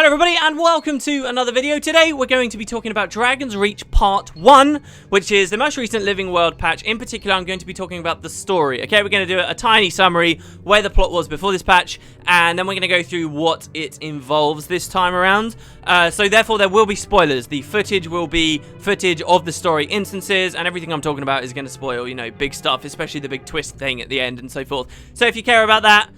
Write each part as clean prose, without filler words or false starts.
Hello everybody and welcome to another video. Today we're going to be talking about Dragon's Reach Part 1, which is the most recent Living World patch. In particular, I'm going to be talking about the story. Okay, we're going to do a tiny summary where the plot was before this patch, and then we're going to go through what it involves this time around. So therefore there will be spoilers. The footage will be footage of the story instances, and everything I'm talking about is going to spoil, you know, big stuff, especially the big twist thing at the end and so forth. So if you care about that,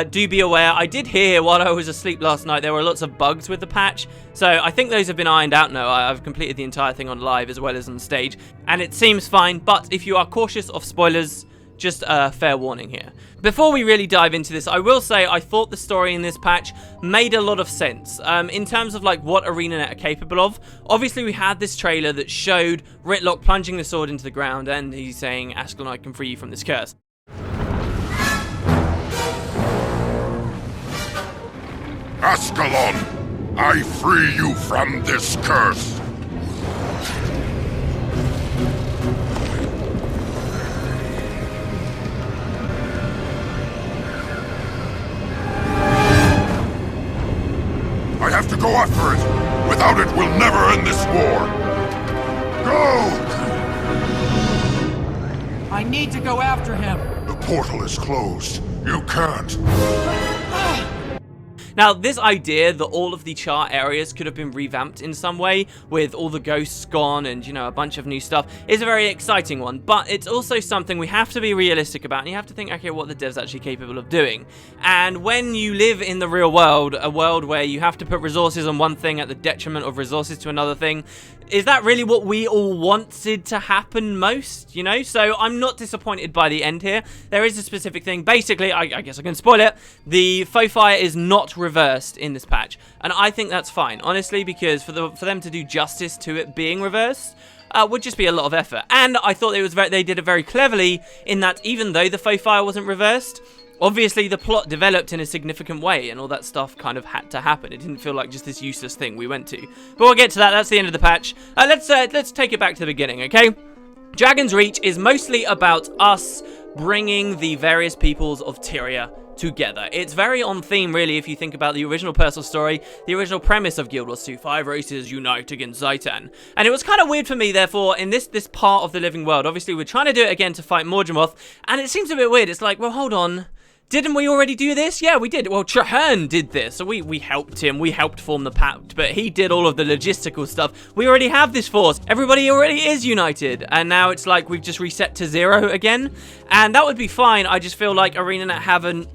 do be aware. I did hear while I was asleep last night there were lots of bugs with the patch, so I think those have been ironed out now. I've completed the entire thing on live as well as on stage, and it seems fine, but if you are cautious of spoilers, just a fair warning here. Before we really dive into this, I will say I thought the story in this patch made a lot of sense in terms of like what ArenaNet are capable of. Obviously we had this trailer that showed Rytlock plunging the sword into the ground and he's saying, Ascalon, I can free you from this curse. Ascalon, I free you from this curse. I have to go after it. Without it, we'll never end this war. Go! I need to go after him. The portal is closed. You can't. Now, this idea that all of the chart areas could have been revamped in some way, with all the ghosts gone and, you know, a bunch of new stuff, is a very exciting one, but it's also something we have to be realistic about, and you have to think, okay, what are the devs actually capable of doing? And when you live in the real world, a world where you have to put resources on one thing at the detriment of resources to another thing, is that really what we all wanted to happen most, you know? So I'm not disappointed by the end here. There is a specific thing. Basically, I guess I can spoil it. The foefire is not reversed in this patch, and I think that's fine, honestly, because for them to do justice to it being reversed would just be a lot of effort. And I thought they did it very cleverly in that even though the foefire wasn't reversed, obviously the plot developed in a significant way and all that stuff kind of had to happen. It didn't feel like just this useless thing we went to. But we'll get to that. That's the end of the patch. Let's take it back to the beginning, okay? Dragon's Reach is mostly about us bringing the various peoples of Tyria together. It's very on theme, really, if you think about the original personal story. The original premise of Guild Wars 2, 5 races unite against Zhaitan. And it was kind of weird for me, therefore, in this part of the living world. Obviously, we're trying to do it again to fight Mordremoth, and it seems a bit weird. It's like, well, hold on. Didn't we already do this? Yeah, we did. Well, Trahearne did this, so we helped him. We helped form the pact, but he did all of the logistical stuff. We already have this force. Everybody already is united, and now it's like we've just reset to 0 again, and that would be fine. I just feel like ArenaNet haven't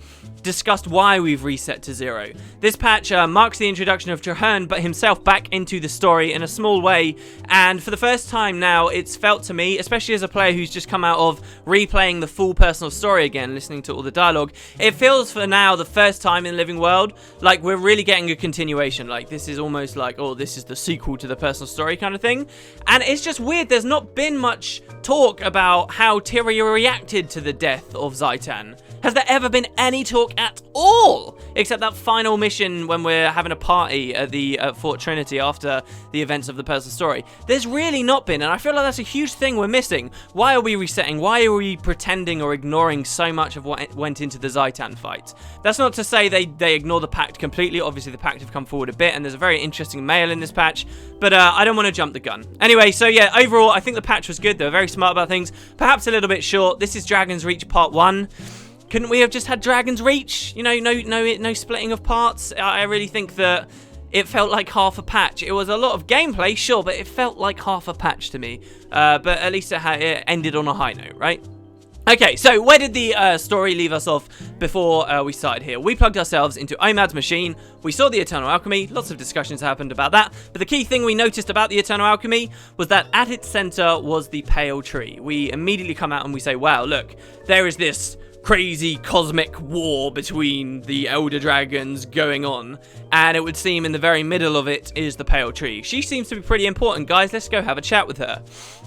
discussed why we've reset to 0. This patch marks the introduction of Trahearne, but himself back into the story in a small way, and for the first time now, it's felt to me, especially as a player who's just come out of replaying the full personal story again, listening to all the dialogue, it feels for now, the first time in Living World, like we're really getting a continuation. Like this is almost like, oh, this is the sequel to the personal story kind of thing, and it's just weird. There's not been much talk about how Tyria reacted to the death of Zhaitan. Has there ever been any talk at all? Except that final mission when we're having a party at the Fort Trinity after the events of the personal story. There's really not been, and I feel like that's a huge thing we're missing. Why are we resetting? Why are we pretending or ignoring so much of what went into the Zhaitan fight? That's not to say they ignore the pact completely. Obviously, the pact have come forward a bit, and there's a very interesting mail in this patch, but I don't want to jump the gun. Anyway, so yeah, overall, I think the patch was good. They were very smart about things. Perhaps a little bit short. This is Dragon's Reach Part 1. Couldn't we have just had Dragon's Reach? You know, no splitting of parts. I really think that it felt like half a patch. It was a lot of gameplay, sure, but it felt like half a patch to me. But at least it ended on a high note, right? Okay, so where did the story leave us off before we started here? We plugged ourselves into Omad's machine, we saw the Eternal Alchemy, lots of discussions happened about that, but the key thing we noticed about the Eternal Alchemy was that at its center was the Pale Tree. We immediately come out and we say, wow, look, there is this crazy cosmic war between the Elder Dragons going on, and it would seem in the very middle of it is the Pale Tree. She seems to be pretty important, guys. Let's go have a chat with her.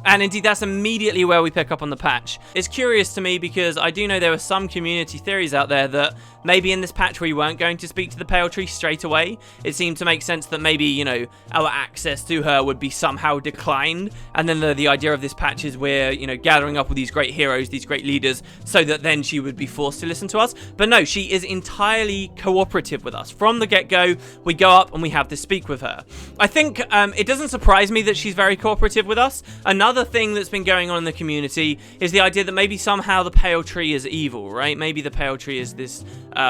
And indeed, that's immediately where we pick up on the patch. It's curious to me because I do know there were some community theories out there that maybe in this patch we weren't going to speak to the Pale Tree straight away. It seemed to make sense that maybe, you know, our access to her would be somehow declined, and then the idea of this patch is we're, you know, gathering up with these great heroes, these great leaders, so that then she would be forced to listen to us. But no, she is entirely cooperative with us. From the get-go, we go up and we have to speak with her. I think it doesn't surprise me that she's very cooperative with us. Another thing that's been going on in the community is the idea that maybe somehow the Pale Tree is evil, right? Maybe the Pale Tree is this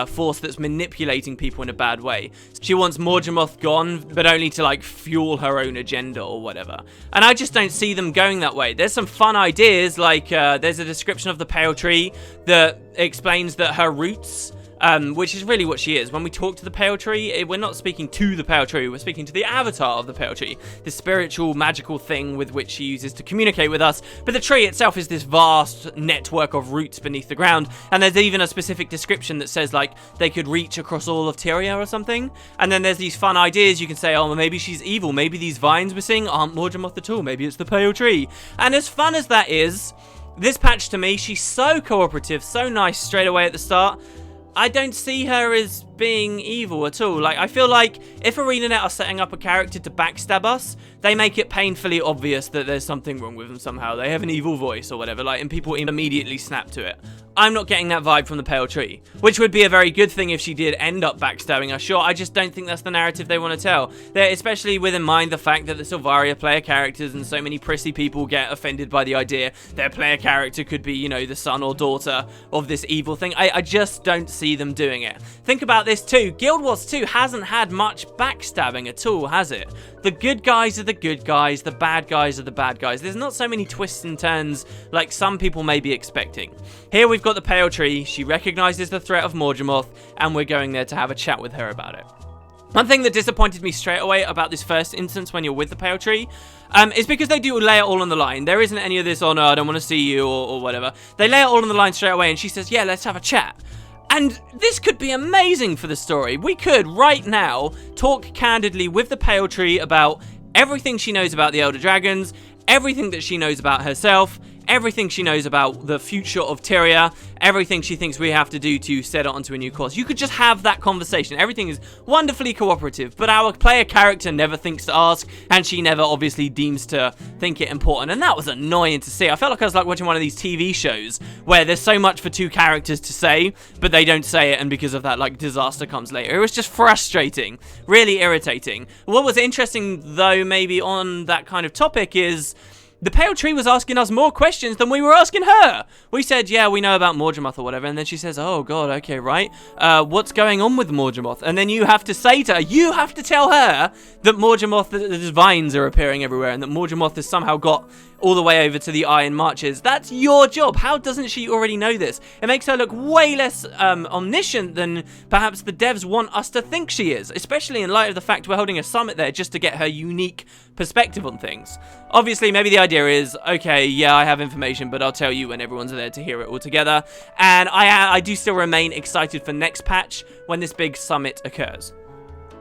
force that's manipulating people in a bad way. She wants Mordremoth gone, but only to, like, fuel her own agenda or whatever. And I just don't see them going that way. There's some fun ideas, like there's a description of the Pale Tree that explains that her roots, which is really what she is. When we talk to the Pale Tree, we're not speaking to the Pale Tree, we're speaking to the avatar of the Pale Tree, the spiritual, magical thing with which she uses to communicate with us. But the tree itself is this vast network of roots beneath the ground, and there's even a specific description that says, like, they could reach across all of Tyria or something. And then there's these fun ideas. You can say, oh, maybe she's evil, maybe these vines we're seeing aren't Mordremoth at all, maybe it's the Pale Tree. And as fun as that is, this patch to me, she's so cooperative, so nice straight away at the start. I don't see her as being evil at all. Like, I feel like if ArenaNet are setting up a character to backstab us, they make it painfully obvious that there's something wrong with them somehow. They have an evil voice or whatever, like, and people immediately snap to it. I'm not getting that vibe from the Pale Tree, which would be a very good thing if she did end up backstabbing us. Sure, I just don't think that's the narrative they want to tell. Especially with in mind the fact that the Sylvaria player characters and so many prissy people get offended by the idea their player character could be, you know, the son or daughter of this evil thing. I just don't see them doing it. Think about this too. Guild Wars 2 hasn't had much backstabbing at all, has it? The good guys are the good guys, the bad guys are the bad guys. There's not so many twists and turns like some people may be expecting. Here we've got the Pale Tree. She recognizes the threat of Mordremoth, and we're going there to have a chat with her about it. One thing that disappointed me straight away about this first instance when you're with the Pale Tree is because they do lay it all on the line. There isn't any of this, oh no, I don't want to see you, or whatever. They lay it all on the line straight away, and she says, yeah, let's have a chat. And this could be amazing for the story. We could, right now, talk candidly with the Pale Tree about everything she knows about the Elder Dragons, everything that she knows about herself, everything she knows about the future of Tyria, everything she thinks we have to do to set it onto a new course. You could just have that conversation. Everything is wonderfully cooperative, but our player character never thinks to ask, and she never obviously deems to think it important, and that was annoying to see. I felt like I was like watching one of these TV shows where there's so much for two characters to say, but they don't say it, and because of that, like, disaster comes later. It was just frustrating, really irritating. What was interesting, though, maybe on that kind of topic is the Pale Tree was asking us more questions than we were asking her. We said, yeah, we know about Mordremoth or whatever, and then she says, oh god, okay, right. What's going on with Mordremoth? And then you have to say to her, you have to tell her that Mordremoth, the vines are appearing everywhere, and that Mordremoth has somehow got all the way over to the Iron Marches. That's your job. How doesn't she already know this? It makes her look way less omniscient than perhaps the devs want us to think she is, especially in light of the fact we're holding a summit there just to get her unique perspective on things. Obviously, maybe the idea is, okay, yeah, I have information, but I'll tell you when everyone's there to hear it all together. And I do still remain excited for next patch when this big summit occurs.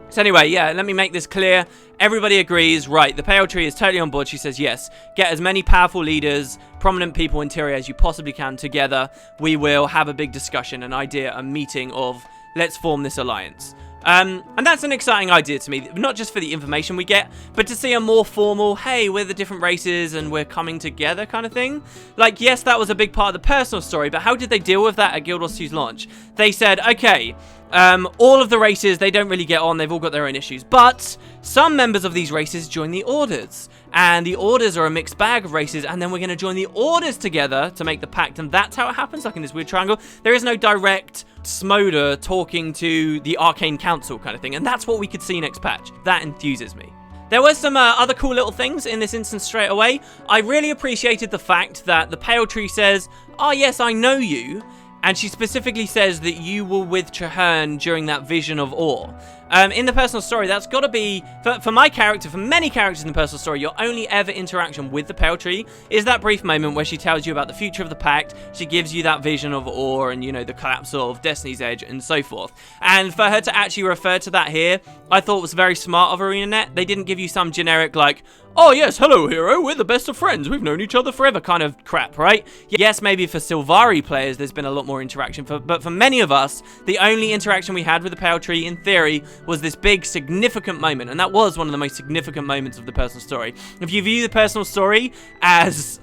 So anyway, yeah, let me make this clear. Everybody agrees, right, the Pale Tree is totally on board. She says, yes, get as many powerful leaders, prominent people in Tyria as you possibly can together. We will have a big discussion, an idea, a meeting of, let's form this alliance. And that's an exciting idea to me, not just for the information we get, but to see a more formal, hey, we're the different races and we're coming together kind of thing. Like, yes, that was a big part of the personal story, but how did they deal with that at Guild Wars 2's launch? They said, okay, all of the races, they don't really get on, they've all got their own issues, but some members of these races join the Orders, and the Orders are a mixed bag of races, and then we're going to join the Orders together to make the pact, and that's how it happens, like in this weird triangle. There is no direct Smoder talking to the Arcane Council kind of thing, and that's what we could see next patch. That enthuses me. There were some other cool little things in this instance straight away. I really appreciated the fact that the Pale Tree says, oh yes, I know you, and she specifically says that you were with Trahearne during that vision of Awe. In the personal story, that's got to be, for my character, for many characters in the personal story, your only ever interaction with the Pale Tree is that brief moment where she tells you about the future of the Pact, she gives you that vision of Eir and, you know, the collapse of Destiny's Edge and so forth. And for her to actually refer to that here, I thought was very smart of ArenaNet. They didn't give you some generic, like, oh yes, hello hero, we're the best of friends, we've known each other forever kind of crap, right? Yes, maybe for Sylvari players there's been a lot more interaction, but for many of us, the only interaction we had with the Pale Tree, in theory, was this big, significant moment, and that was one of the most significant moments of the personal story. If you view the personal story as,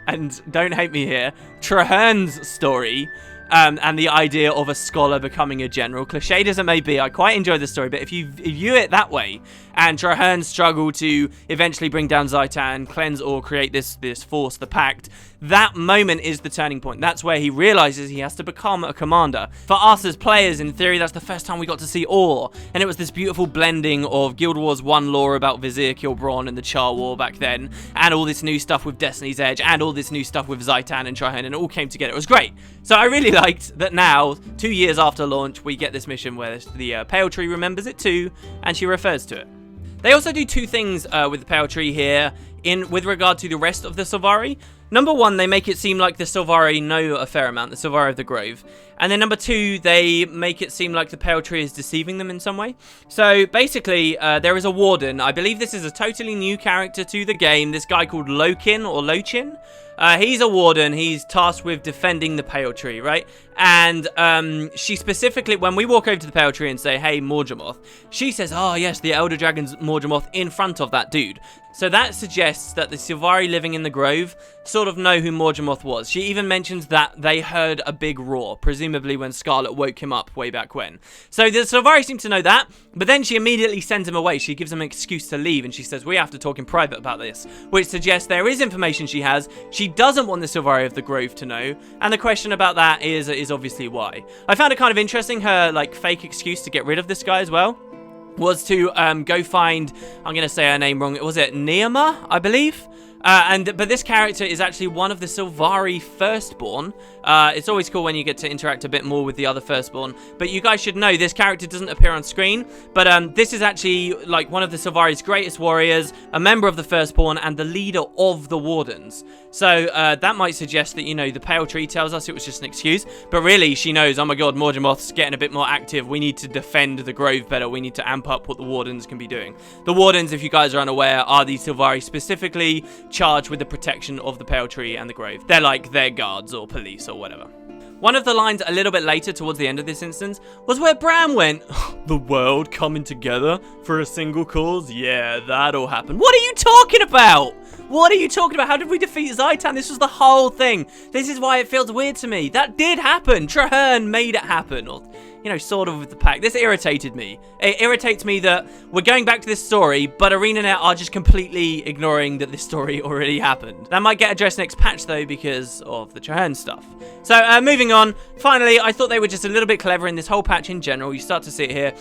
and don't hate me here, Trahearne's story, and the idea of a scholar becoming a general, cliched as it may be, I quite enjoy the story, but if you view it that way, and Trahearne's struggle to eventually bring down Zhaitan, cleanse or create this force, the Pact, that moment is the turning point. That's where he realizes he has to become a commander. For us as players, in theory, that's the first time we got to see Eir, and it was this beautiful blending of Guild Wars 1 lore about Vizier Kilbron and the Char War back then, and all this new stuff with Destiny's Edge, and all this new stuff with Zhaitan and Trahearne, and it all came together. It was great. So I really liked that now, 2 years after launch, we get this mission where the Pale Tree remembers it too, and she refers to it. They also do two things with the Pale Tree here with regard to the rest of the Sylvari. Number one, they make it seem like the Sylvari know a fair amount, the Sylvari of the Grove. And then number two, they make it seem like the Pale Tree is deceiving them in some way. So basically, there is a warden. I believe this is a totally new character to the game. This guy called Lokin or Lochin. He's a warden. He's tasked with defending the Pale Tree, right? And she specifically, when we walk over to the Pale Tree and say, hey, Mordremoth, she says, oh, yes, the Elder Dragon's Mordremoth in front of that dude. So that suggests that the Sylvari living in the Grove sort of know who Mordremoth was. She even mentions that they heard a big roar, presumably when Scarlet woke him up way back when. So the Sylvari seem to know that, but then she immediately sends him away. She gives him an excuse to leave, and she says, we have to talk in private about this, which suggests there is information she has. She doesn't want the Sylvari of the Grove to know, and the question about that is obviously why. I found it kind of interesting, her like fake excuse to get rid of this guy as well was to go find, I'm going to say her name wrong, was it Neema, I believe? But this character is actually one of the Sylvari Firstborn. It's always cool when you get to interact a bit more with the other Firstborn. But you guys should know this character doesn't appear on screen. But this is actually like one of the Sylvari's greatest warriors, a member of the Firstborn, and the leader of the Wardens. So that might suggest that, you know, the Pale Tree tells us it was just an excuse. But really, she knows, oh my god, Mordremoth's getting a bit more active. We need to defend the Grove better. We need to amp up what the Wardens can be doing. The Wardens, if you guys are unaware, are the Sylvari specifically charged with the protection of the Pale Tree and the Grove. They're like their guards or police or whatever. One of the lines a little bit later towards the end of this instance was where Bram went, the world coming together for a single cause? Yeah, that'll happen. What are you talking about? What are you talking about? How did we defeat Zhaitan? This was the whole thing. This is why it feels weird to me. That did happen. Trahearne made it happen. Or, you know, sort of with the pack. This irritated me. It irritates me that we're going back to this story, but ArenaNet are just completely ignoring that this story already happened. That might get addressed next patch, though, because of the Trahearne stuff. So, moving on. Finally, I thought they were just a little bit clever in this whole patch in general. You start to see it here.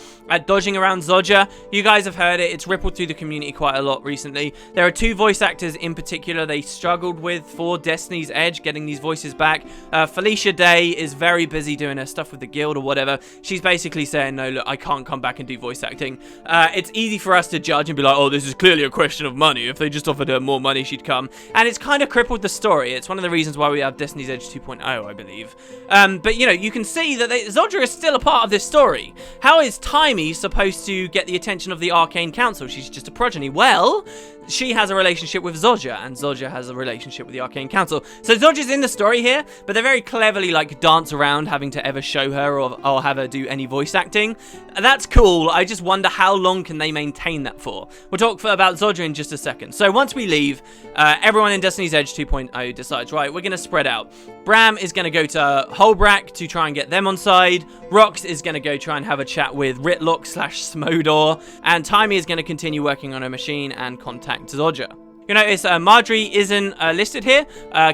Dodging around Zodja. You guys have heard it. It's rippled through the community quite a lot recently. There are two voice actors in particular they struggled with for Destiny's Edge, getting these voices back. Felicia Day is very busy doing her stuff with the guild or whatever. She's basically saying, no, look, I can't come back and do voice acting. It's easy for us to judge and be like, oh, this is clearly a question of money. If they just offered her more money, she'd come. And it's kind of crippled the story. It's one of the reasons why we have Destiny's Edge 2.0, I believe. But, you know, you can see that Zodja is still a part of this story. How is Timey supposed to get the attention of the Arcane Council? She's just a progeny. Well, she has a relationship with Zodja, and Zodja has a relationship with the Arcane Council. So Zodja's in the story here, but they very cleverly, like, dance around having to ever show her or have her do any voice acting. That's cool. I just wonder how long can they maintain that for. We'll talk about Zodja in just a second. So once we leave, everyone in Destiny's Edge 2.0 decides, right, we're going to spread out. Bram is going to go to Holbrack to try and get them on side. Rox is going to go try and have a chat with Rytlock / Smodor. And Timey is going to continue working on her machine and contact Zodja. You notice Marjorie isn't listed here.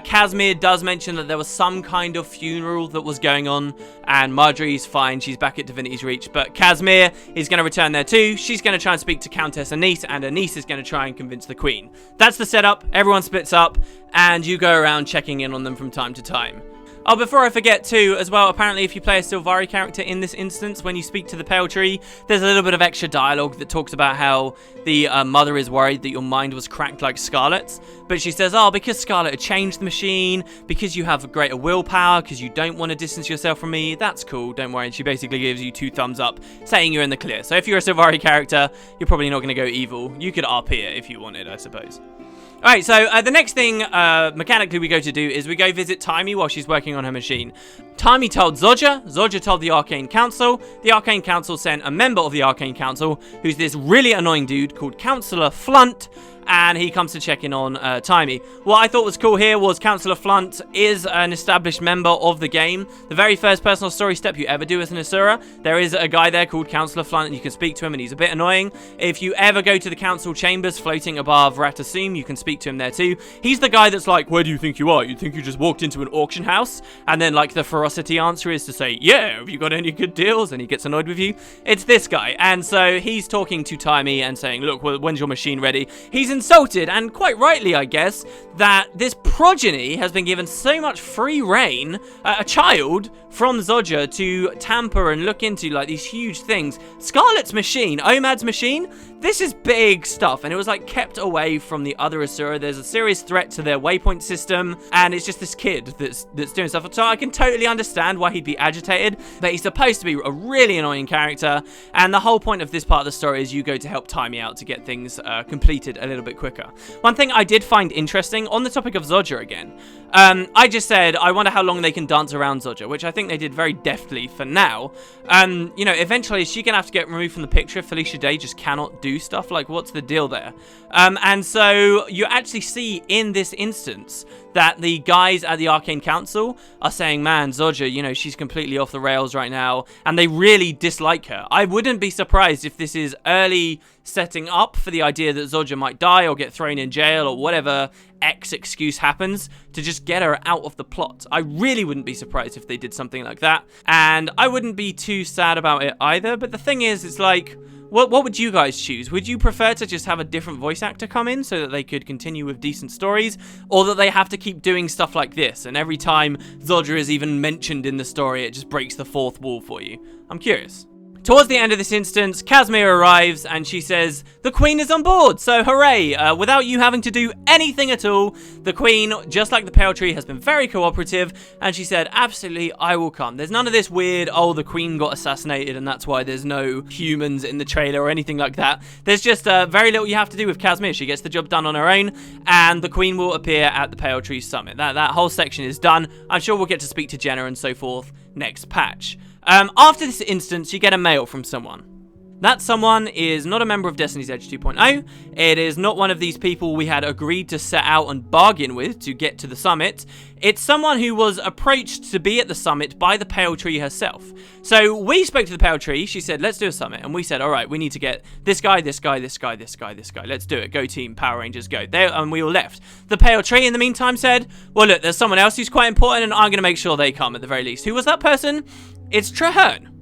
Casimir does mention that there was some kind of funeral that was going on, and Marjorie's fine. She's back at Divinity's Reach, but Casimir is going to return there too. She's going to try and speak to Countess Anise, and Anise is going to try and convince the Queen. That's the setup. Everyone splits up, and you go around checking in on them from time to time. Oh, before I forget too, as well, apparently if you play a Sylvari character in this instance, when you speak to the Pale Tree, there's a little bit of extra dialogue that talks about how the mother is worried that your mind was cracked like Scarlet's. But she says, oh, because Scarlet had changed the machine, because you have greater willpower, because you don't want to distance yourself from me, that's cool, don't worry. And she basically gives you 2 thumbs up, saying you're in the clear. So if you're a Sylvari character, you're probably not going to go evil. You could RP it if you wanted, I suppose. Alright, so the next thing mechanically we go to do is we go visit Taimi while she's working on her machine. Taimi told Zodja, Zodja told the Arcane Council sent a member of the Arcane Council, who's this really annoying dude called Councillor Flunt, and he comes to check in on Taimi. What I thought was cool here was Councillor Flunt is an established member of the game. The very first personal story step you ever do as an Asura, there is a guy there called Councillor Flunt, and you can speak to him, and he's a bit annoying. If you ever go to the council chambers floating above Ratasum, you can speak to him there too. He's the guy that's like, where do you think you are? You think you just walked into an auction house? And then like the ferocity answer is to say, yeah, have you got any good deals? And he gets annoyed with you. It's this guy. And so he's talking to Taimi and saying, look, well, when's your machine ready? He's insulted, and quite rightly, I guess, that this progeny has been given so much free reign, a child from Zodja to tamper and look into like these huge things. Scarlet's machine, Omad's machine, this is big stuff, and it was like kept away from the other Asura. There's a serious threat to their waypoint system, and it's just this kid that's doing stuff. So I can totally understand why he'd be agitated, but he's supposed to be a really annoying character, and the whole point of this part of the story is you go to help Taimi out to get things completed a little bit quicker. One thing I did find interesting, on the topic of Zodja again, I just said, I wonder how long they can dance around Zodja, which I think they did very deftly for now. You know, eventually she's going to have to get removed from the picture if Felicia Day just cannot do stuff. Like, what's the deal there? And so you actually see in this instance that the guys at the Arcane Council are saying, man, Zodja, you know, she's completely off the rails right now, and they really dislike her. I wouldn't be surprised if this is early setting up for the idea that Zodja might die or get thrown in jail or whatever X excuse happens to just get her out of the plot. I really wouldn't be surprised if they did something like that, and I wouldn't be too sad about it either. But the thing is, it's like, what would you guys choose? Would you prefer to just have a different voice actor come in so that they could continue with decent stories, or that they have to keep doing stuff like this, and every time Zodja is even mentioned in the story, it just breaks the fourth wall for you? I'm curious. Towards the end of this instance, Casimir arrives and she says, the Queen is on board, so hooray! Without you having to do anything at all, the Queen, just like the Pale Tree, has been very cooperative, and she said, absolutely, I will come. There's none of this weird, oh, the Queen got assassinated and that's why there's no humans in the trailer or anything like that. There's just very little you have to do with Casimir. She gets the job done on her own, and the Queen will appear at the Pale Tree Summit. That whole section is done. I'm sure we'll get to speak to Jenna and so forth next patch. After this instance, you get a mail from someone. That someone is not a member of Destiny's Edge 2.0. It is not one of these people we had agreed to set out and bargain with to get to the summit. It's someone who was approached to be at the summit by the Pale Tree herself. So we spoke to the Pale Tree. She said, let's do a summit. And we said, all right, we need to get this guy, this guy, this guy, this guy, this guy. Let's do it. Go team, Power Rangers, go. There, and we all left. The Pale Tree in the meantime said, well, look, there's someone else who's quite important, and I'm going to make sure they come at the very least. Who was that person? It's Trahearne.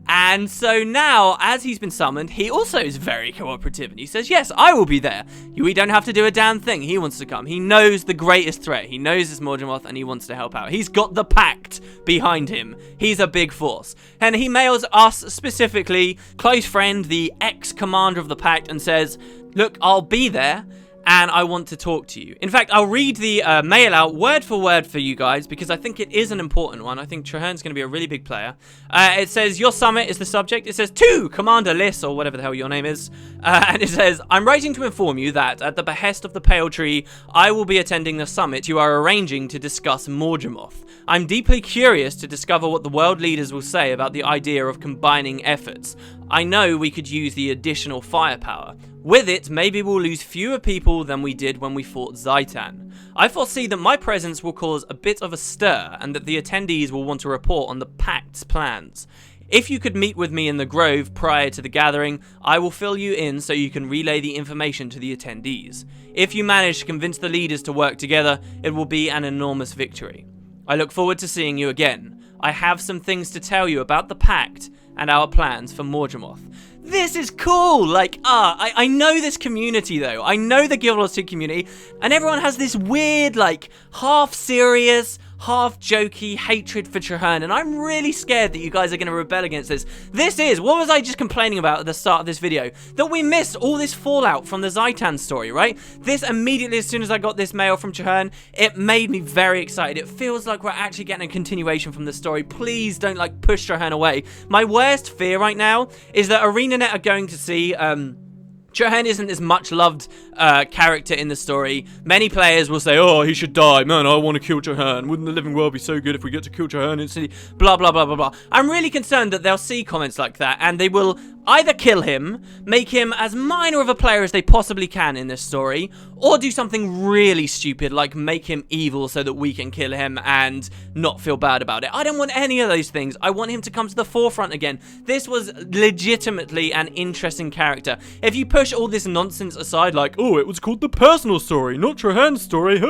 And so now, as he's been summoned, he also is very cooperative, and he says, yes, I will be there. We don't have to do a damn thing. He wants to come. He knows the greatest threat. He knows it's Mordremoth, and he wants to help out. He's got the pact behind him. He's a big force. And he mails us specifically, close friend, the ex-commander of the pact, and says, look, I'll be there, and I want to talk to you. In fact, I'll read the mail out word for word for you guys, because I think it is an important one. I think Trahearne's going to be a really big player. It says, your summit is the subject. It says, to Commander Liss, or whatever the hell your name is. And it says, I'm writing to inform you that, at the behest of the Pale Tree, I will be attending the summit you are arranging to discuss Mordremoth. I'm deeply curious to discover what the world leaders will say about the idea of combining efforts. I know we could use the additional firepower. With it, maybe we'll lose fewer people than we did when we fought Zaitan. I foresee that my presence will cause a bit of a stir, and that the attendees will want to report on the Pact's plans. If you could meet with me in the Grove prior to the gathering, I will fill you in so you can relay the information to the attendees. If you manage to convince the leaders to work together, it will be an enormous victory. I look forward to seeing you again. I have some things to tell you about the Pact and our plans for Mordremoth. This is cool! Like, I know this community, though. I know the Guild Wars 2 community, and everyone has this weird, like, half-serious, half jokey hatred for Trahearne, and I'm really scared that you guys are going to rebel against this. This is, what was I just complaining about at the start of this video? That we missed all this fallout from the Zhaitan story, right? This immediately, as soon as I got this mail from Trahearne, it made me very excited. It feels like we're actually getting a continuation from the story. Please don't, like, push Trahearne away. My worst fear right now is that ArenaNet are going to see, Trahearne isn't this much loved character in the story. Many players will say, oh, he should die. Man, I want to kill Trahearne. Wouldn't the living world be so good if we get to kill Trahearne instantly? Blah, blah, blah, blah, blah. I'm really concerned that they'll see comments like that and they will either kill him, make him as minor of a player as they possibly can in this story, or do something really stupid like make him evil so that we can kill him and not feel bad about it. I don't want any of those things. I want him to come to the forefront again. This was legitimately an interesting character. If you push all this nonsense aside, like, oh, it was called the personal story, not Trahearne's story,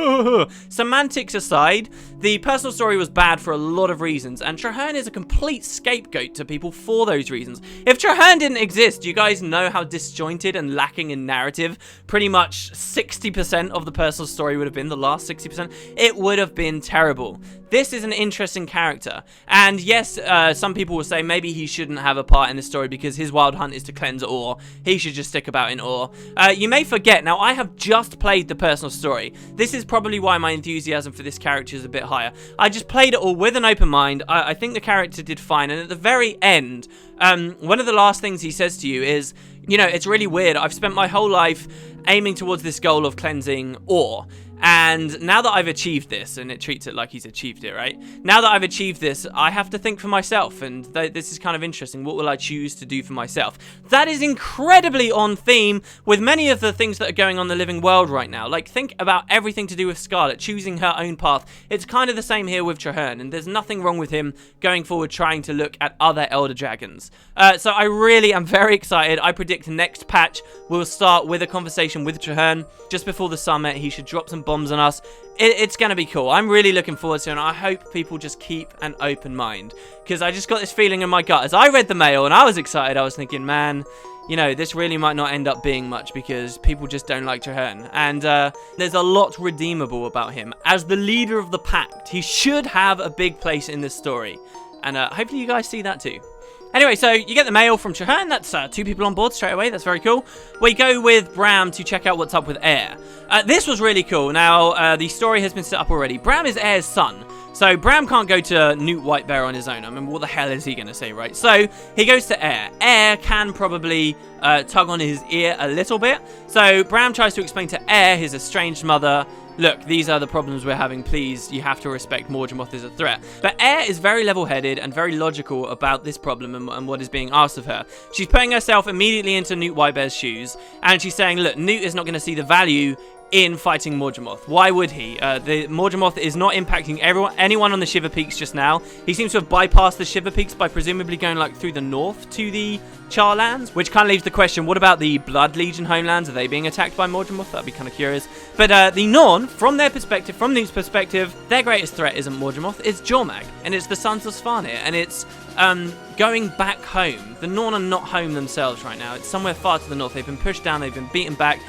semantics aside, the personal story was bad for a lot of reasons, and Trahearne is a complete scapegoat to people for those reasons. If Trahearne didn't exist, you guys know how disjointed and lacking in narrative pretty much 60% of the personal story would have been, the last 60%. It would have been terrible. This is an interesting character, and yes, some people will say maybe he shouldn't have a part in the story because his wild hunt is to cleanse Air. He should just stick about in Air. You may forget, now I have just played the personal story. This is probably why my enthusiasm for this character is a bit higher. I just played it all with an open mind. I think the character did fine, and at the very end, one of the last things he says to you is, you know, it's really weird. I've spent my whole life aiming towards this goal of cleansing Air. And now that I've achieved this, and it treats it like he's achieved it, right? Now that I've achieved this, I have to think for myself, and this is kind of interesting. What will I choose to do for myself? That is incredibly on theme with many of the things that are going on in the living world right now. Like, think about everything to do with Scarlet, choosing her own path. It's kind of the same here with Trahearne, and there's nothing wrong with him going forward trying to look at other Elder Dragons. So I really am very excited. I predict next patch will start with a conversation with Trahearne. Just before the summit, he should drop some bombs on us. It's going to be cool. I'm really looking forward to it, and I hope people just keep an open mind, because I just got this feeling in my gut as I read the mail and I was excited. I was thinking, man, you know, this really might not end up being much because people just don't like Trahearne, and there's a lot redeemable about him. As the leader of the pact, he should have a big place in this story, and hopefully you guys see that too. Anyway, so you get the mail from Trahearne. That's 2 people on board straight away. That's very cool. We go with Bram to check out what's up with Eir. This was really cool. Now, the story has been set up already. Bram is Eir's son. So Bram can't go to Newt Whitebear on his own. I mean, what the hell is he going to say, right? So he goes to Eir. Eir can probably tug on his ear a little bit. So Bram tries to explain to Eir, his estranged mother, look, these are the problems we're having, please, you have to respect Mordremoth as a threat. But Eir is very level-headed and very logical about this problem and what is being asked of her. She's putting herself immediately into Newt Whitebear's shoes, and she's saying, look, Newt is not going to see the value in fighting Mordremoth. Why would he? The Mordremoth is not impacting anyone on the Shiver Peaks just now. He seems to have bypassed the Shiver Peaks by presumably going like through the north to the Charlands, which kind of leaves the question, what about the Blood Legion homelands? Are they being attacked by Mordremoth? That'd be kind of curious. But the Norn, from their perspective, from Newt's perspective, their greatest threat isn't Mordremoth, it's Jormag, and it's the Sons of Svarnir, and it's going back home. The Norn are not home themselves right now. It's somewhere far to the north. They've been pushed down, they've been beaten back.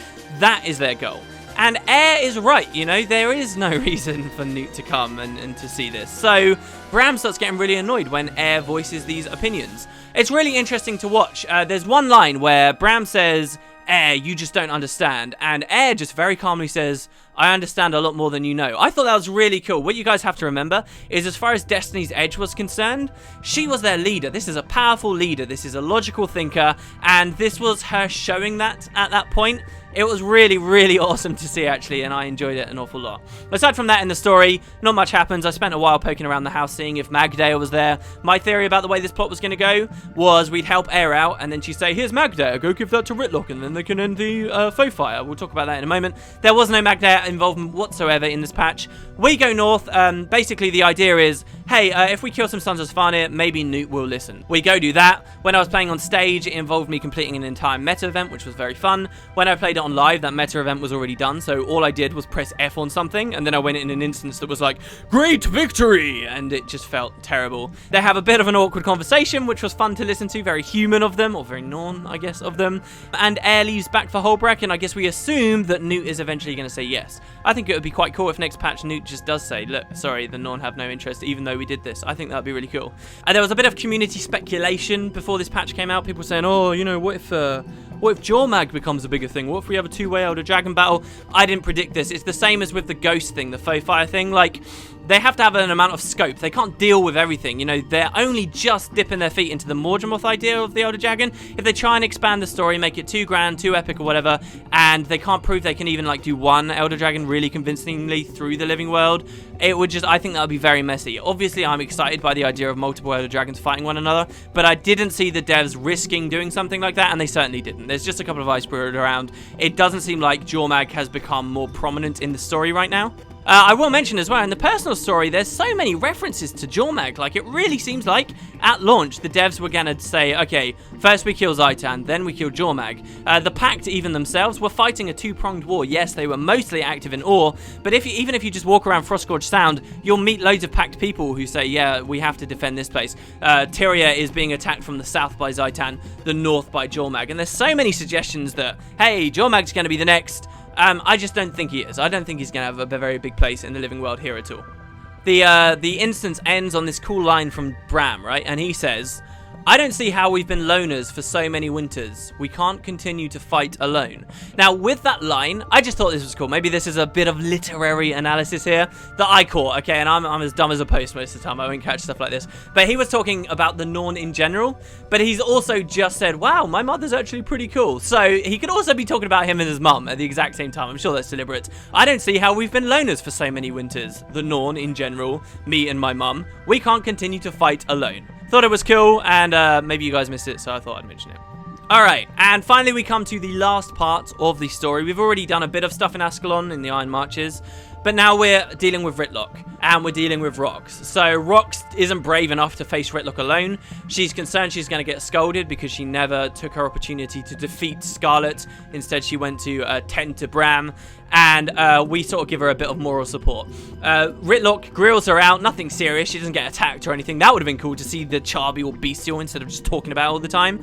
That is their goal. And Eir is right, you know, there is no reason for Newt to come and to see this. So Bram starts getting really annoyed when Eir voices these opinions. It's really interesting to watch. There's one line where Bram says, Eir, you just don't understand. And Eir just very calmly says, I understand a lot more than you know. I thought that was really cool. What you guys have to remember is, as far as Destiny's Edge was concerned, she was their leader. This is a powerful leader. This is a logical thinker. And this was her showing that at that point. It was really, really awesome to see, actually, and I enjoyed it an awful lot. Aside from that in the story, not much happens. I spent a while poking around the house, seeing if Magdale was there. My theory about the way this plot was going to go was we'd help Eir out, and then she'd say, here's Magdale, go give that to Rytlock, and then they can end the foefire. We'll talk about that in a moment. There was no Magdale involvement whatsoever in this patch. We go north. Basically, the idea is, hey, if we kill some Sons of Svarnir, maybe Newt will listen. We go do that. When I was playing on stage, it involved me completing an entire meta event, which was very fun. When I played it on live, that meta event was already done, so all I did was press F on something, and then I went in an instance that was like, great victory, and it just felt terrible. They have a bit of an awkward conversation, which was fun to listen to, very human of them, or very Norn, I guess, of them, and Eir leaves back for Holbrook, and I guess we assume that Newt is eventually going to say yes. this. I think it would be quite cool if next patch Newt just does say, look, sorry, the Norn have no interest, even though we did this. I think that would be really cool. And there was a bit of community speculation before this patch came out. People saying, oh, you know, what if Jormag becomes a bigger thing? What if we have a two-way Elder Dragon battle? I didn't predict this. It's the same as with the Ghost thing, the foefire thing. Like, they have to have an amount of scope. They can't deal with everything. You know, they're only just dipping their feet into the Mordremoth idea of the Elder Dragon. If they try and expand the story, make it too grand, too epic or whatever, and they can't prove they can even, like, do one Elder Dragon really convincingly through the living world, it would just, I think that would be very messy. Obviously, I'm excited by the idea of multiple Elder Dragons fighting one another, but I didn't see the devs risking doing something like that, and they certainly didn't. There's just a couple of ice brewed around. It doesn't seem like Jormag has become more prominent in the story right now. I will mention as well, in the personal story, there's so many references to Jormag. Like, it really seems like, at launch, the devs were going to say, okay, first we kill Zhaitan, then we kill Jormag. The Pact, even themselves, were fighting a two-pronged war. Yes, they were mostly active in Aur, but even if you just walk around Frostgorge Sound, you'll meet loads of Pact people who say, yeah, we have to defend this place. Tyria is being attacked from the south by Zhaitan, the north by Jormag. And there's so many suggestions that, hey, Jormag's going to be the next. I just don't think he is. I don't think he's going to have a very big place in the living world here at all. The instance ends on this cool line from Bram, right? And he says, I don't see how we've been loners for so many winters. We can't continue to fight alone. Now, with that line, I just thought this was cool. Maybe this is a bit of literary analysis here that I caught, okay? And I'm as dumb as a post most of the time. I won't catch stuff like this. But he was talking about the Norn in general, but he's also just said, wow, my mother's actually pretty cool. So he could also be talking about him and his mum at the exact same time. I'm sure that's deliberate. I don't see how we've been loners for so many winters. The Norn in general, me and my mum. We can't continue to fight alone. Thought it was cool, and maybe you guys missed it, so I thought I'd mention it. Alright, and finally we come to the last part of the story. We've already done a bit of stuff in Ascalon in the Iron Marches, but now we're dealing with Rytlock, and we're dealing with Rox. So Rox isn't brave enough to face Rytlock alone. She's concerned she's going to get scolded because she never took her opportunity to defeat Scarlet. Instead, she went to tend to Bram, and we sort of give her a bit of moral support. Rytlock grills her out, nothing serious, she doesn't get attacked or anything. That would have been cool to see the char be all bestial instead of just talking about it all the time.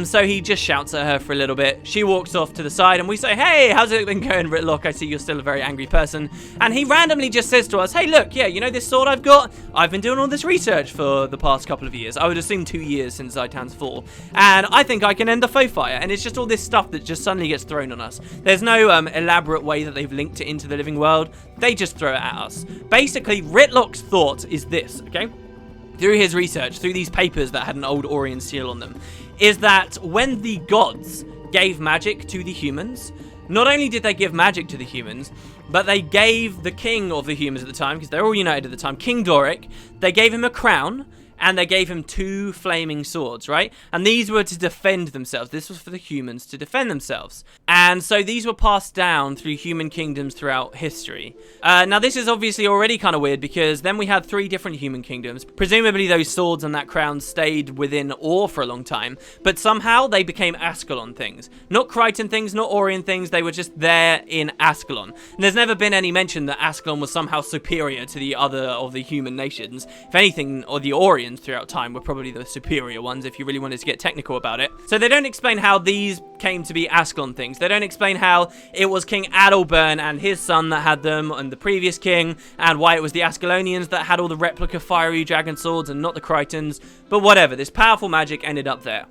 So he just shouts at her for a little bit. She walks off to the side and we say, hey, how's it been going, Rytlock? I see you're still a very angry person. And he randomly just says to us, hey, look, yeah, you know this sword I've got? I've been doing all this research for the past couple of years. I would assume 2 years since Zhaitan's fall. And I think I can end the foefire. And it's just all this stuff that just suddenly gets thrown on us. There's no elaborate way that they've linked it into the living world. They just throw it at us. Basically, Rytlock's thought is this, okay? Through his research, through these papers that had an old Aurian seal on them, is that when the gods gave magic to the humans, not only did they give magic to the humans, but they gave the king of the humans at the time, because they're all united at the time, King Doric, they gave him a crown, and they gave him 2 flaming swords, right? And these were to defend themselves. This was for the humans to defend themselves. And so these were passed down through human kingdoms throughout history. Now, this is obviously already kind of weird because then we had 3 different human kingdoms. Presumably, those swords and that crown stayed within Aur for a long time, but somehow they became Ascalon things. Not Crichton things, not Aurian things, they were just there in Ascalon. And there's never been any mention that Ascalon was somehow superior to the other of the human nations. If anything, or the Aurians throughout time were probably the superior ones if you really wanted to get technical about it. So they don't explain how these came to be Ascalon things. They don't explain how it was King Adalbern and his son that had them and the previous king, and why it was the Ascalonians that had all the replica fiery dragon swords and not the Crichtons. But whatever, this powerful magic ended up there.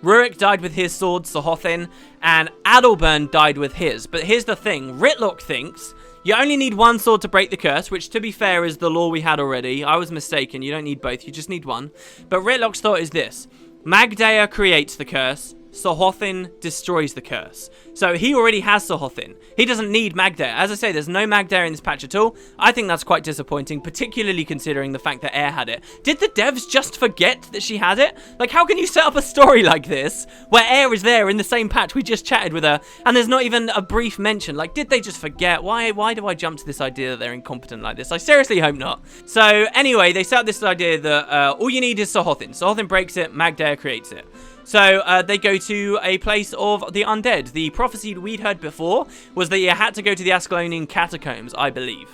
Rurik died with his sword, Sahothin, and Adalbern died with his. But here's the thing, Rytlock thinks you only need 1 sword to break the curse, which to be fair is the law we had already. I was mistaken, you don't need both, you just need 1. But Rytlock's thought is this: Magdea creates the curse, Sahothin destroys the curse. So he already has Sahothin. He doesn't need Magdea. As I say, there's no Magdea in this patch at all. I think that's quite disappointing, particularly considering the fact that Eir had it. Did the devs just forget that she had it? Like, how can you set up a story like this, where Eir is there in the same patch, we just chatted with her, and there's not even a brief mention? Like, did they just forget? Why do I jump to this idea that they're incompetent like this? I seriously hope not. So, anyway, they set up this idea that all you need is Sahothin. Sahothin breaks it, Magdea creates it. So they go to a place of the undead. The prophecy we'd heard before was that you had to go to the Ascalonian catacombs, I believe.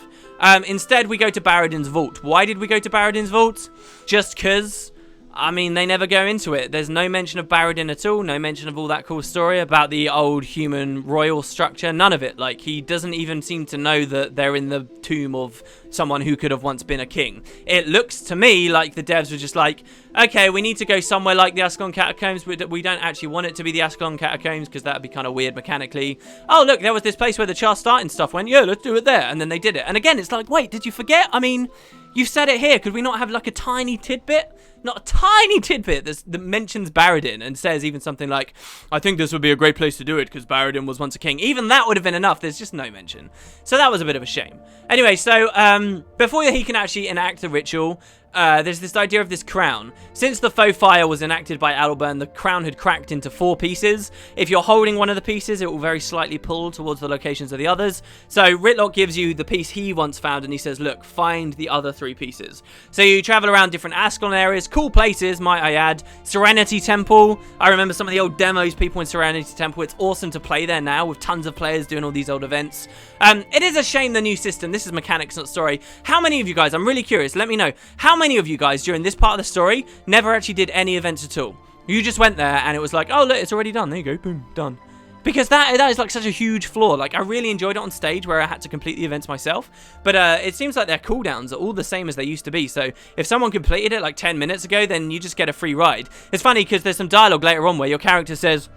Instead, we go to Baradin's vault. Why did we go to Baradin's vault? Just because I mean, they never go into it. There's no mention of Baradin at all, no mention of all that cool story about the old human royal structure, none of it. Like, he doesn't even seem to know that they're in the tomb of someone who could have once been a king. It looks to me like the devs were just like, okay, we need to go somewhere like the Ascalon Catacombs. We don't actually want it to be the Ascalon Catacombs because that would be kind of weird mechanically. Oh, look, there was this place where the Char starting stuff went. Yeah, let's do it there. And then they did it. And again, it's like, wait, did you forget? I mean, you've said it here. Could we not have like a tiny tidbit? Not a tiny tidbit that mentions Baradin and says even something like, I think this would be a great place to do it because Baradin was once a king. Even that would have been enough. There's just no mention. So that was a bit of a shame. Anyway, so before he can actually enact the ritual, there's this idea of this crown. Since the foefire was enacted by Adalburn, the crown had cracked into 4 pieces. If you're holding one of the pieces, it will very slightly pull towards the locations of the others. So Rytlock gives you the piece he once found, and he says, look, find the other 3 pieces. So you travel around different Ascalon areas, cool places, might I add. Serenity Temple. I remember some of the old demos, people in Serenity Temple. It's awesome to play there now with tons of players doing all these old events. It is a shame the new system, this is mechanics, not story. How many of you guys, I'm really curious, let me know, how many of you guys during this part of the story never actually did any events at all? You just went there and it was like, oh look, it's already done, there you go, boom, done. Because that is like such a huge flaw. Like, I really enjoyed it on stage where I had to complete the events myself, but it seems like their cooldowns are all the same as they used to be. So if someone completed it like 10 minutes ago, then you just get a free ride. It's funny because there's some dialogue later on where your character says,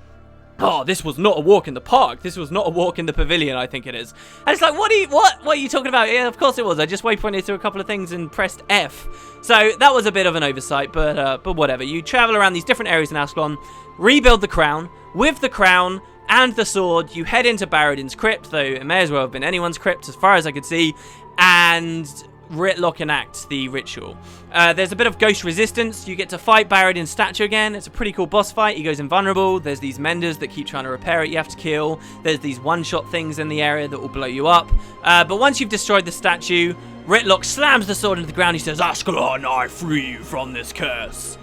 oh, this was not a walk in the park. This was not a walk in the pavilion, I think it is. And it's like, what are you talking about? Yeah, of course it was. I just waypointed to a couple of things and pressed F. So that was a bit of an oversight, but whatever. You travel around these different areas in Ascalon, rebuild the crown. With the crown and the sword, you head into Baradin's crypt, though it may as well have been anyone's crypt as far as I could see, and Rytlock enacts the ritual. There's a bit of ghost resistance. You get to fight Baradin's statue again. It's a pretty cool boss fight. He goes invulnerable. There's these menders that keep trying to repair it you have to kill. There's these one-shot things in the area that will blow you up. But once you've destroyed the statue, Rytlock slams the sword into the ground. He says, Ascalon, I free you from this curse.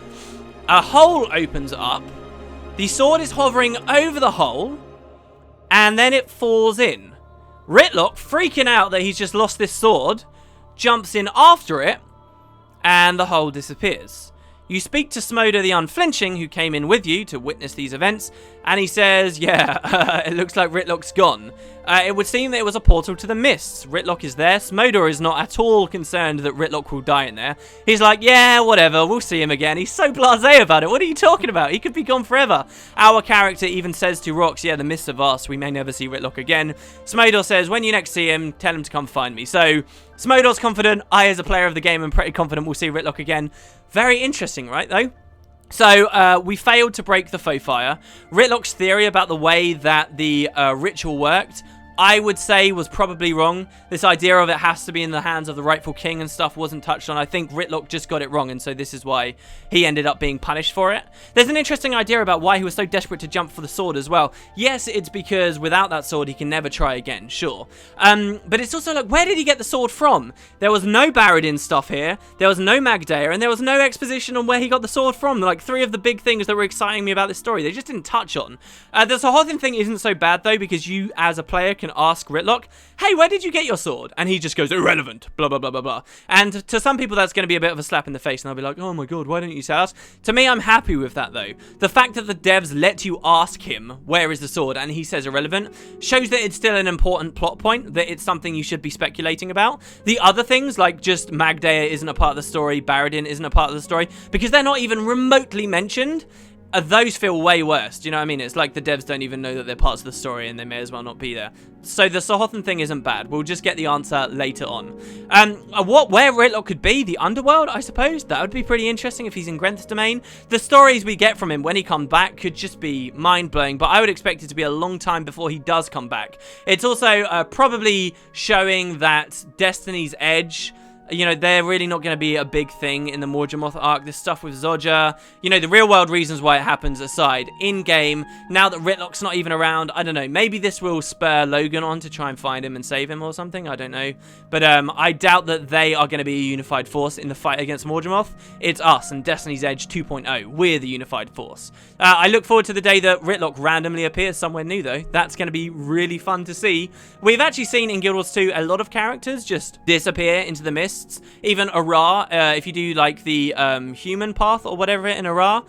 A hole opens up. The sword is hovering over the hole, and then it falls in. Rytlock, freaking out that he's just lost this sword, jumps in after it, and the hole disappears. You speak to Smoder the Unflinching, who came in with you to witness these events, and he says, yeah, it looks like Rytlock's gone. It would seem that it was a portal to the mists. Rytlock is there. Smoder is not at all concerned that Rytlock will die in there. He's like, yeah, whatever, we'll see him again. He's so blasé about it. What are you talking about? He could be gone forever. Our character even says to Rox, yeah, the mists are vast. We may never see Rytlock again. Smoder says, when you next see him, tell him to come find me. So Smodor's confident. I, as a player of the game, am pretty confident we'll see Rytlock again. Very interesting, right, though? So, we failed to break the foefire. Rytlock's theory about the way that the ritual worked, I would say, was probably wrong. This idea of it has to be in the hands of the rightful king and stuff wasn't touched on. I think Rytlock just got it wrong, and so this is why he ended up being punished for it. There's an interesting idea about why he was so desperate to jump for the sword as well. Yes, it's because without that sword, he can never try again, sure. But it's also like, where did he get the sword from? There was no Baradin stuff here, there was no Magdaia, and there was no exposition on where he got the sword from. Like, 3 of the big things that were exciting me about this story, they just didn't touch on. The Trahearne thing isn't so bad, though, because you, as a player, can ask Rytlock, hey, where did you get your sword? And he just goes, irrelevant, blah, blah, blah, blah, blah. And to some people, that's going to be a bit of a slap in the face, and they'll be like, oh my god, why don't you say us? To me, I'm happy with that, though. The fact that the devs let you ask him, where is the sword, and he says irrelevant, shows that it's still an important plot point, that it's something you should be speculating about. The other things, like just Magdaia isn't a part of the story, Baradin isn't a part of the story, because they're not even remotely mentioned, those feel way worse. Do you know what I mean? It's like the devs don't even know that they're parts of the story and they may as well not be there. So the Trahearne thing isn't bad. We'll just get the answer later on. Where Rytlock could be? The underworld, I suppose? That would be pretty interesting if he's in Grenth's domain. The stories we get from him when he comes back could just be mind-blowing, but I would expect it to be a long time before he does come back. It's also probably showing that Destiny's Edge, you know, they're really not going to be a big thing in the Mordremoth arc. This stuff with Zodja, you know, the real world reasons why it happens aside, in-game, now that Rytlock's not even around, I don't know, maybe this will spur Logan on to try and find him and save him or something, I don't know. But I doubt that they are going to be a unified force in the fight against Mordremoth. It's us and Destiny's Edge 2.0. We're the unified force. I look forward to the day that Rytlock randomly appears somewhere new, though. That's going to be really fun to see. We've actually seen in Guild Wars 2 a lot of characters just disappear into the mist. mists. Even Eir, if you do like the human path or whatever in Eir,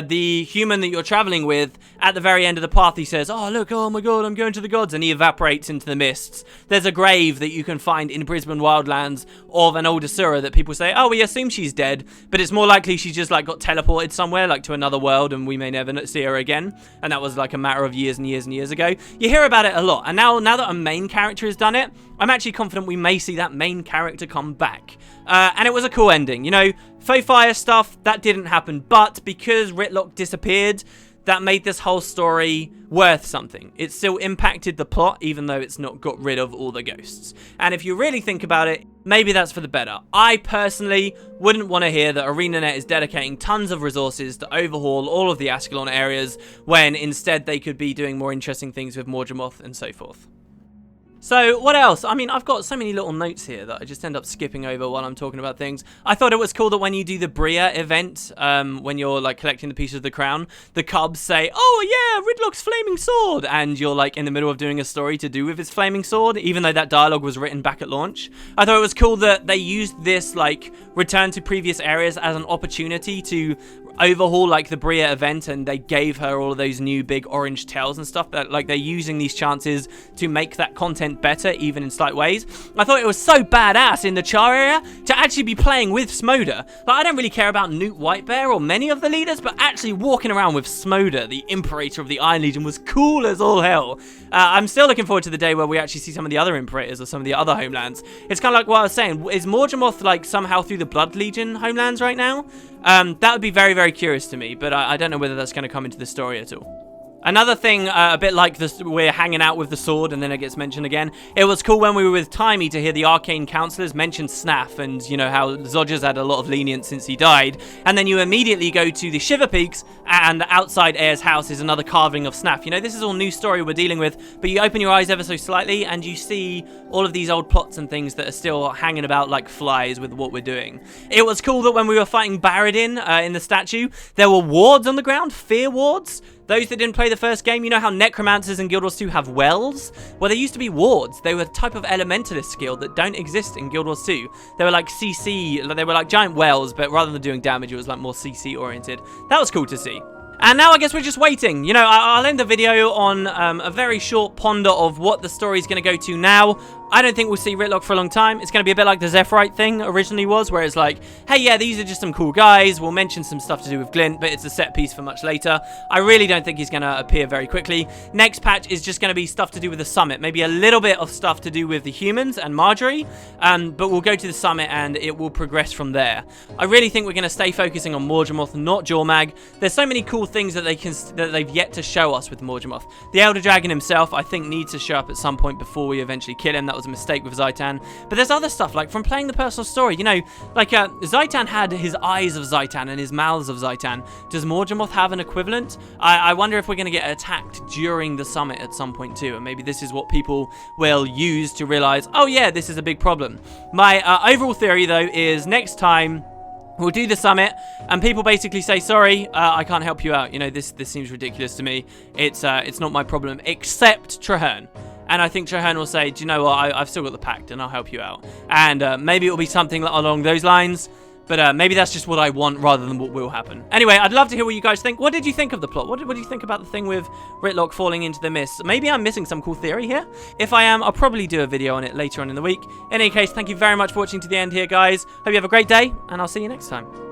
the human that you're traveling with, at the very end of the path, he says, oh, look, oh my god, I'm going to the gods, and he evaporates into the mists. There's a grave that you can find in Brisbane Wildlands of an old Asura that people say, oh, we assume she's dead, but it's more likely she's just, like, got teleported somewhere, like, to another world, and we may never see her again, and that was, like, a matter of years and years and years ago. You hear about it a lot, and now that a main character has done it, I'm actually confident we may see that main character come back. And it was a cool ending, you know, foefire stuff, that didn't happen, but because Rytlock disappeared, that made this whole story worth something. It still impacted the plot, even though it's not got rid of all the ghosts. And if you really think about it, maybe that's for the better. I personally wouldn't want to hear that ArenaNet is dedicating tons of resources to overhaul all of the Ascalon areas, when instead they could be doing more interesting things with Mordremoth and so forth. So, what else? I mean, I've got so many little notes here that I just end up skipping over while I'm talking about things. I thought it was cool that when you do the Bria event, when you're, like, collecting the pieces of the crown, the cubs say, oh, yeah, Rytlock's flaming sword, and you're, like, in the middle of doing a story to do with his flaming sword, even though that dialogue was written back at launch. I thought it was cool that they used this, like, return to previous areas as an opportunity to overhaul, like, the Bria event, and they gave her all of those new big orange tails and stuff, that, like, they're using these chances to make that content better, even in slight ways. I thought it was so badass in the Char area to actually be playing with Smoder. Like, I don't really care about Newt Whitebear or many of the leaders, but actually walking around with Smoder, the Imperator of the Iron Legion, was cool as all hell. I'm still looking forward to the day where we actually see some of the other Imperators or some of the other homelands. It's kind of like what I was saying. Is Mordremoth, like, somehow through the Blood Legion homelands right now? That would be very, very curious to me, but I don't know whether that's going to come into the story at all. Another thing, a bit like this, we're hanging out with the sword and then it gets mentioned again. It was cool when we were with Timey to hear the Arcane Counselors mention Snaff and, you know, how Zodger's had a lot of lenience since he died. And then you immediately go to the Shiver Peaks, and outside Eir's house is another carving of Snaff. You know, this is all new story we're dealing with, but you open your eyes ever so slightly and you see all of these old plots and things that are still hanging about like flies with what we're doing. It was cool that when we were fighting Baradin in the statue, there were wards on the ground, fear wards. Those that didn't play the first game, you know how Necromancers in Guild Wars 2 have wells? Well, they used to be wards. They were a type of Elementalist skill that don't exist in Guild Wars 2. They were like CC, they were like giant wells, but rather than doing damage, it was like more CC oriented. That was cool to see. And now I guess we're just waiting. You know, I'll end the video on a very short ponder of what the story's going to go to now. I don't think we'll see Rytlock for a long time. It's going to be a bit like the Zephyrite thing originally was, where it's like, hey, yeah, these are just some cool guys. We'll mention some stuff to do with Glint, but it's a set piece for much later. I really don't think he's going to appear very quickly. Next patch is just going to be stuff to do with the summit. Maybe a little bit of stuff to do with the humans and Marjorie, but we'll go to the summit and it will progress from there. I really think we're going to stay focusing on Mordremoth, not Jormag. There's so many cool things that they've yet to show us with Mordremoth. The Elder Dragon himself, I think, needs to show up at some point before we eventually kill him. That was a mistake with Zhaitan. But there's other stuff, like from playing the personal story, you know, like Zhaitan had his eyes of Zhaitan and his mouths of Zhaitan. Does Mordremoth have an equivalent? I wonder if we're going to get attacked during the summit at some point too, and maybe this is what people will use to realize, oh yeah, this is a big problem. My overall theory though is next time we'll do the summit, and people basically say, sorry, I can't help you out. You know, this seems ridiculous to me. It's not my problem, except Trahearne. And I think Trahearne will say, do you know what, I've still got the pact, and I'll help you out. And maybe it'll be something along those lines, but maybe that's just what I want rather than what will happen. Anyway, I'd love to hear what you guys think. What did you think of the plot? What did you think about the thing with Rytlock falling into the mist? Maybe I'm missing some cool theory here. If I am, I'll probably do a video on it later on in the week. In any case, thank you very much for watching to the end here, guys. Hope you have a great day, and I'll see you next time.